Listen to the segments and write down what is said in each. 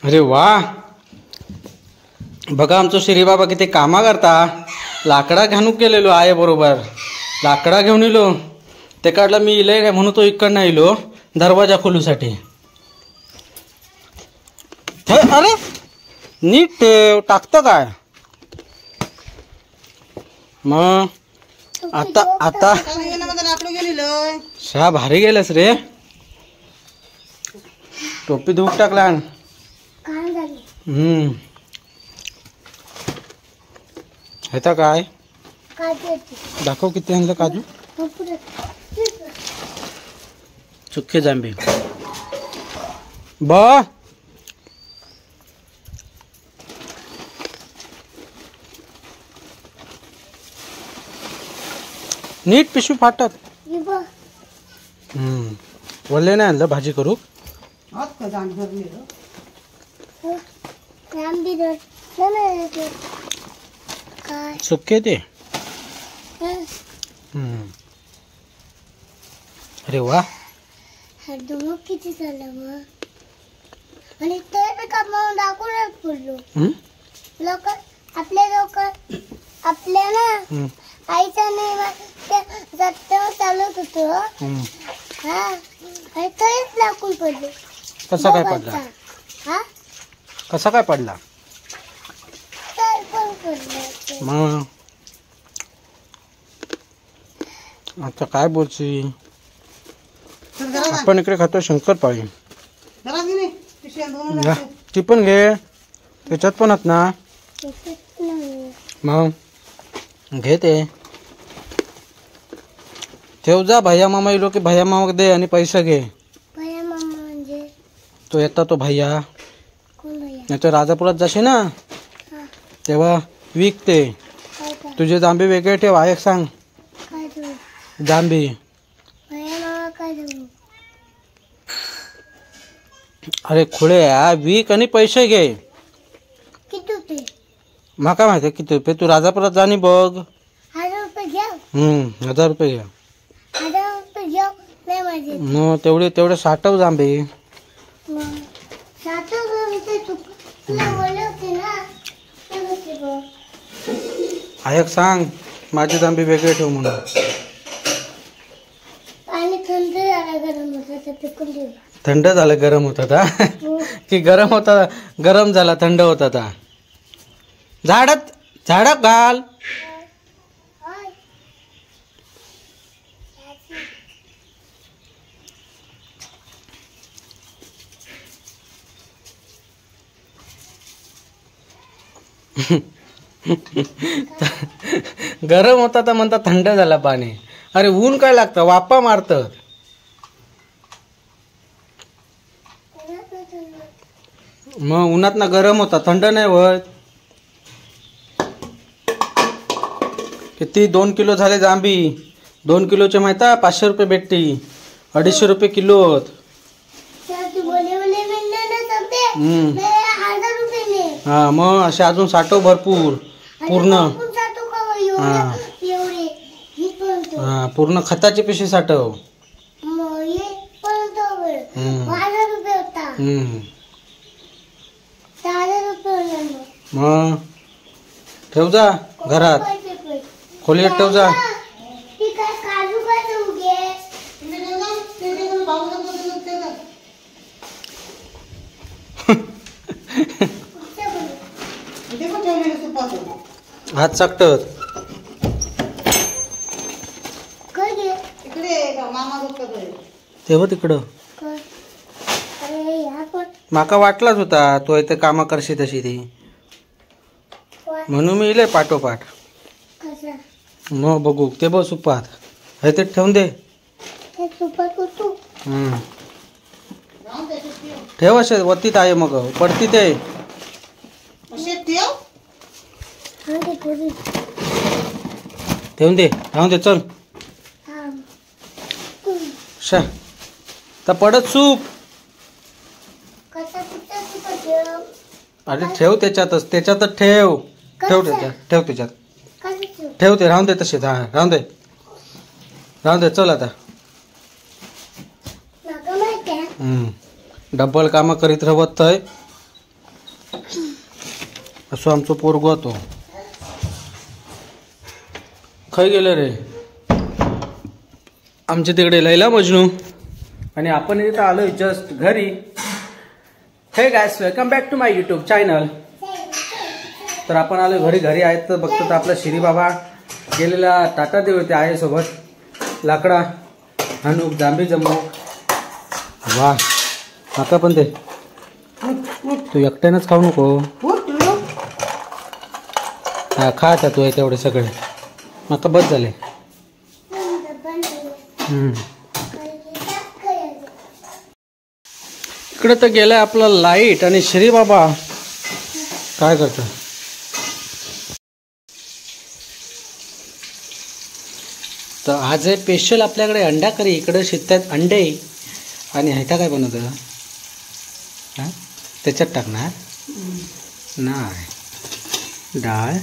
अरे वा, बघा आमचं श्री बाबा किती कामा करता. लाकडा घेऊन गेलेलो आहे बरोबर, लाकडा घेऊन येलो. ते काढला मी इले म्हणून तो इकडनं येलो दरवाजा खोलूसाठी. अरे नीट टाकतं काय मग. आता आता शा भारी गेलस रे. टोपी धूप टाकला. हेता काय दाखव किती आणलं काजू. सुखे जांबे बा. नीट पिशवी फाटत. वल्ले नाही आणलं भाजी करू. सुके ते. अरे वा, किती झालं मग. आणि ते कामावर दाखवून पडलो. लोक आपल्या ना आईचा नाही चालत होतो. हा, आणि तोच दाखवून पडलो. कसा काय पडला. हा, कसा काय पडला मग. आता काय बोलची. आपण इकडे खातो शंकरपाळी. ती पण घे, त्याच्यात पण आत ना. मग घे ते ठेव जा. भैया मामा येलो की भैया मामा दे आणि पैसे घे. भैया मामा म्हणजे तो येता तो भैया. कोण भैया. नाही तर राजापुरात जाशी ना तेव्हा विकते. तुझे जांबे वेगळे ठेव. एक सांग काय देऊ. जांबे. भैया मामा काय देऊ. अरे खुळे विक आणि पैसे घे. किती होते माका माहिती किती रुपये. तू राजापुरात जाणी बघ. 1000 रुपये घ्या. 1000 रुपये घ्या. 1000 रुपये घ्या. नाही माझे मग तेवढे साठव जांबे. एक सांग माझे जांबे वेगळे ठेव म्हणून. आणि थंड झाला गरम होता फेकून देऊ. थंड झालं गरम होत होता की गरम होता गरम झाला थंड होत होता. झाडात घाल. गरम होता तर म्हणता थंड झाला पाणी. अरे ऊन काय लागतं, वापा मारतं. मग उन्हात ना गरम होता, थंड नाही होत. किती 2 किलो झाले जांबी. 2 किलोचे माहिती 500 रुपये भेटते. 250 रुपये किलो होत. हा मग असे अजून साठव भरपूर पूर्ण. हा पूर्ण खताची पिशवी साठव. मग ठेव जा घरात. खोलीत ठेव जा. हात चाकटत. तेव्हा तिकडं माका वाटलाच होता तो इथे कामा करशी तशी ती, म्हणून मी इले पाठोपाठ. मग बघू ते बघ सुपात हे ते ठेवून दे. ठेव असे वतीत आहे मग पडती ते. ठेवून दे राहून दे चल. शा तर पडत सूप. अरे ठेव त्याच्यातच त्याच्यातच ठेव. ठेव त्याच्यात ठेव ते राहून दे तसेच. हा राहून दे चल आता. डबल कामं करीत राहत आहे असं आमचं पोरगो होतो. खय गेलं रे आमच्या तिकडे लैला मजनू आणि आपण इथं आलोय जस्ट घरी. Hey guys welcome back to my YouTube channel. तर आपण आलो घरी आहेत तर बघतो तर आपला शिरी बाबा गेलेला टाटा देव होते आहे सोबत लाकडा हानूक जांभी जम्मू. वा आता पण ते तू एकट्यानंच खाऊ नको. हा खा आता तू आहे तेवढे सगळे आता बस झाले. इकडे तर गेलाय आपला लाईट आणि श्री बाबा काय करत. तर आज आहे स्पेशल आपल्याकडे अंडा करी. इकडे शिजतात अंडे आणि ह्याचा काय बनवतं हां त्याच्यात टाकणार नाही डाळ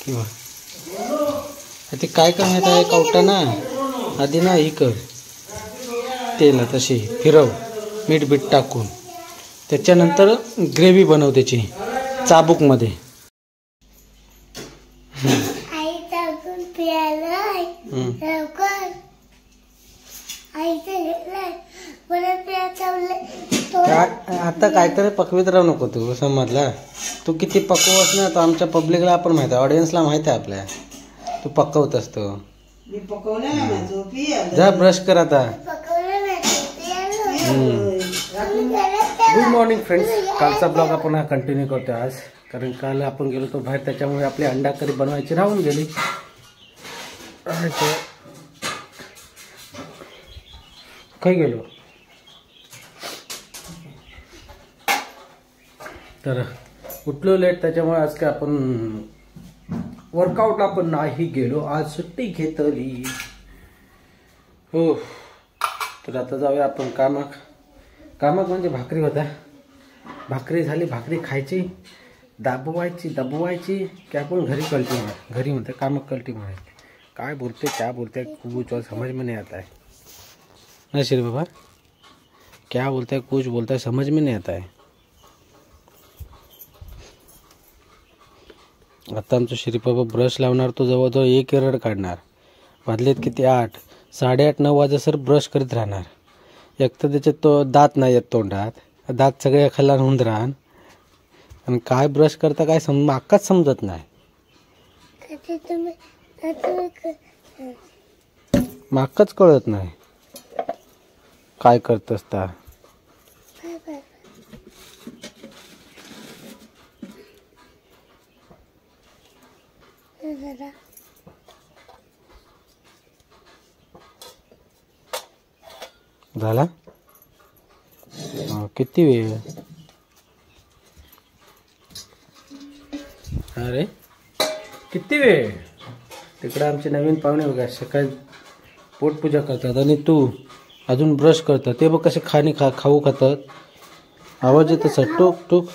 किंवा ते काय कर माहिती आहे कवटा ना आधी ना ही कर तेल तशी फिरव मीठ बीठ टाकून त्याच्यानंतर ग्रेव्ही बनव त्याची चाबूकमध्ये. आता काहीतरी पकवीत राहू नको तू समजला. तू किती पकवस ना तर आमच्या पब्लिकला आपण माहिती आहे ऑडियन्सला माहिती आहे आपल्या तू पकवत असतो. जा ब्रश कर आता. Good morning friends. कालचा ब्लॉग आपण हा कंटिन्यू करतो आज कारण काल आपण गेलो तो बाहेर त्याच्यामुळे आपली अंडा करी बनवायची राहून गेली. काही गेलो तर उठलो लेट त्याच्यामुळे आज काय आपण वर्कआउटला आपण नाही गेलो. आज सुट्टी घेतली हो. तर आता जाऊया आपण कामाक म्हणजे भाकरी होता. भाकरी झाली भाकरी खायची दबवायची की आपण घरी कल्टी मार घरी म्हणते कामाक कल्टी मारायची. काय बोलते क्या बोलते कुछ समझ में नहीं आता है ना श्री बाबा. क्या बोलता है कुछ बोलता है समझ में नहीं आता है. आता आमचं श्री बाबा ब्रश लावणार तो जवळजवळ 1 एरड काढणार. वाजलेत किती 8 8:30 9 वाजे सर ब्रश करीत राहणार. एक तर त्याचे तो दात नाही येत तोंडात दात सगळे खाल्ला होऊन राहण आणि काय ब्रश करता काय अक्काच समजत नाही. माकाच कळत नाही काय करत असता. झाला किती वेळ. अरे किती वेळ. तिकडे आमचे नवीन पाहुणे बघा सकाळी पोटपूजा करतात आणि तू अजून ब्रश करतात. ते बघ कसे खाऊ खातात. आवाज येत असा टूक टूक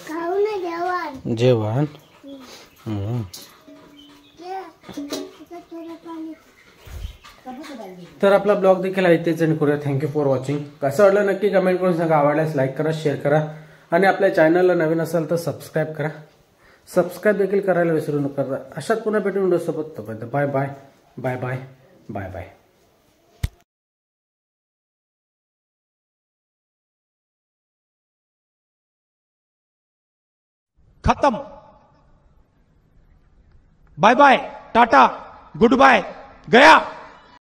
जेवण. तर आपला ब्लॉग देखील इथेच एंड करूया. Thank you for watching. कसं वाटलं नक्की कमेंट करून सांगा. आवडल्यास लाईक करा शेअर करा आणि आपल्या चॅनलला नवीन असाल तर सबस्क्राईब करा. सबस्क्राईब देखील करायला विसरू नका. अशाच पुन्हा भेटून व्हिडिओ सोबत. Bye bye bye bye bye bye. खत्म. Bye bye tata goodbye गया.